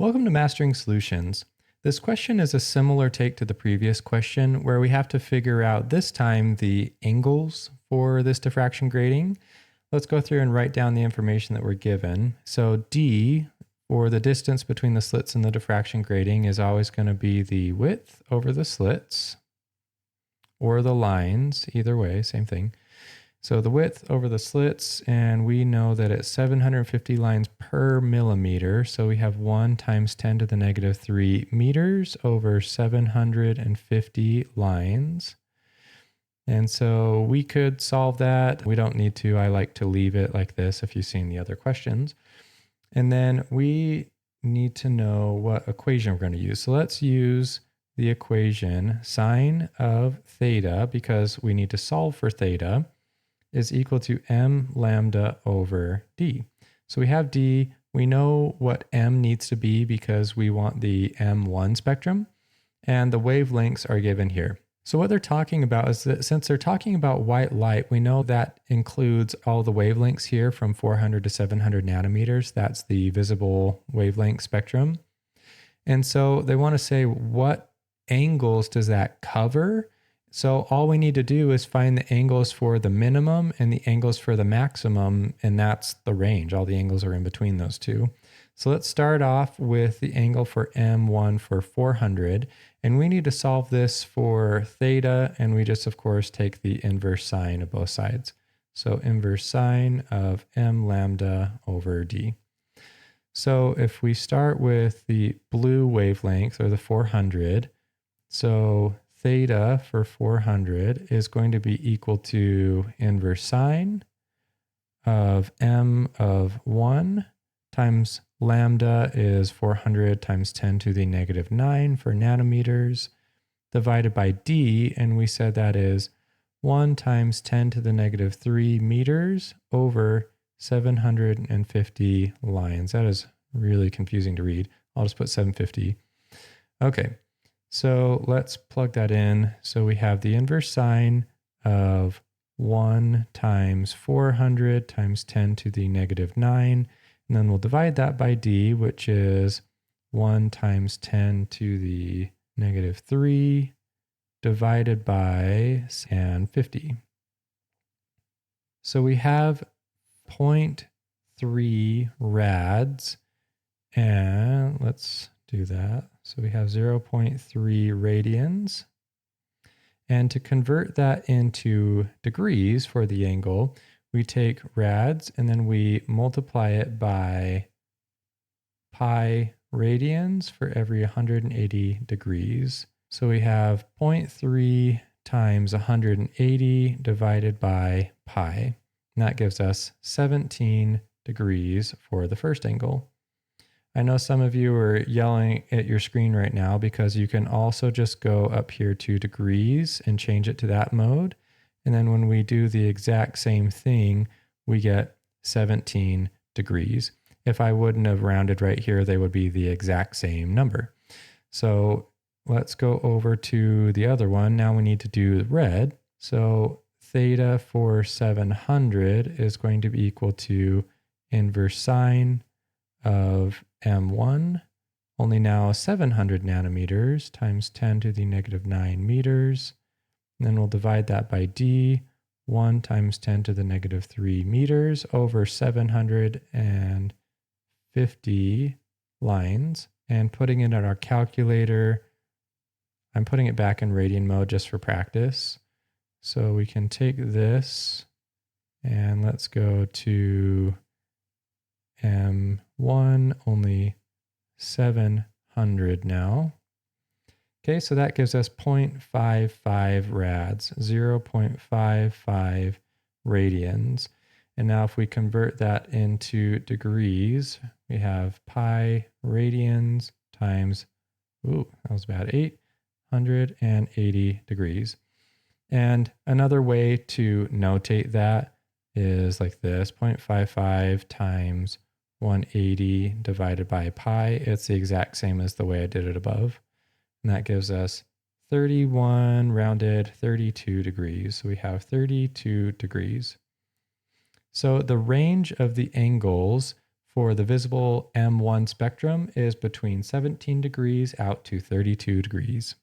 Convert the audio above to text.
Welcome to Mastering Solutions. This question is a similar take to the previous question where we have to figure out this time the angles for this diffraction grating. Let's go through and write down the information that we're given. So D, for the distance between the slits in the diffraction grating, is always going to be the width over the slits or the lines, either way, same thing. So the width over the slits, and we know that it's 750 lines per millimeter. So we have 1 times 10 to the negative 3 meters over 750 lines. And so we could solve that. We don't need to. I like to leave it like this if you've seen the other questions. And then we need to know what equation we're going to use. So let's use the equation sine of theta, because we need to solve for theta, is equal to m lambda over d. So we have d. We know what m needs to be because we want the M1 spectrum, and the wavelengths are given here. So what they're talking about is that since they're talking about white light, we know that includes all the wavelengths here from 400 to 700 nanometers. That's the visible wavelength spectrum. And so they want to say, what angles does that cover? So all we need to do is find the angles for the minimum and the angles for the maximum, and that's the range. All the angles are in between those two. So let's start off with the angle for M1 for 400, and we need to solve this for theta, and we just, of course, take the inverse sine of both sides. So inverse sine of m lambda over d. So if we start with the blue wavelength, or the 400, so theta for 400 is going to be equal to inverse sine of m of 1 times lambda is 400 times 10 to the negative 9 for nanometers, divided by d, and we said that is 1 times 10 to the negative 3 meters over 750 lines. That is really confusing to read. I'll just put 750. Okay. So let's plug that in. So we have the inverse sine of 1 times 400 times 10 to the negative 9. And then we'll divide that by d, which is 1 times 10 to the negative 3 divided by and 50. So we have 0.3 rads. And let's do that. So we have 0.3 radians. And to convert that into degrees for the angle, we take rads and then we multiply it by pi radians for every 180 degrees. So we have 0.3 times 180 divided by pi. And that gives us 17 degrees for the first angle. I know some of you are yelling at your screen right now because you can also just go up here to degrees and change it to that mode. And then when we do the exact same thing, we get 17 degrees. If I wouldn't have rounded right here, they would be the exact same number. So let's go over to the other one. Now we need to do red. So theta for 700 is going to be equal to inverse sine of M1, only now 700 nanometers times 10 to the negative 9 meters. And then we'll divide that by d, 1 times 10 to the negative 3 meters over 750 lines. And putting it in our calculator, I'm putting it back in radian mode just for practice. So we can take this and let's go to M1, only 700 now. Okay, so that gives us 0.55 rads, 0.55 radians. And now if we convert that into degrees, we have pi radians times, that was bad, 880 degrees. And another way to notate that is like this, 0.55 times 180 divided by pi. It's the exact same as the way I did it above. And that gives us 31 rounded 32 degrees. So we have 32 degrees. So the range of the angles for the visible M1 spectrum is between 17 degrees out to 32 degrees.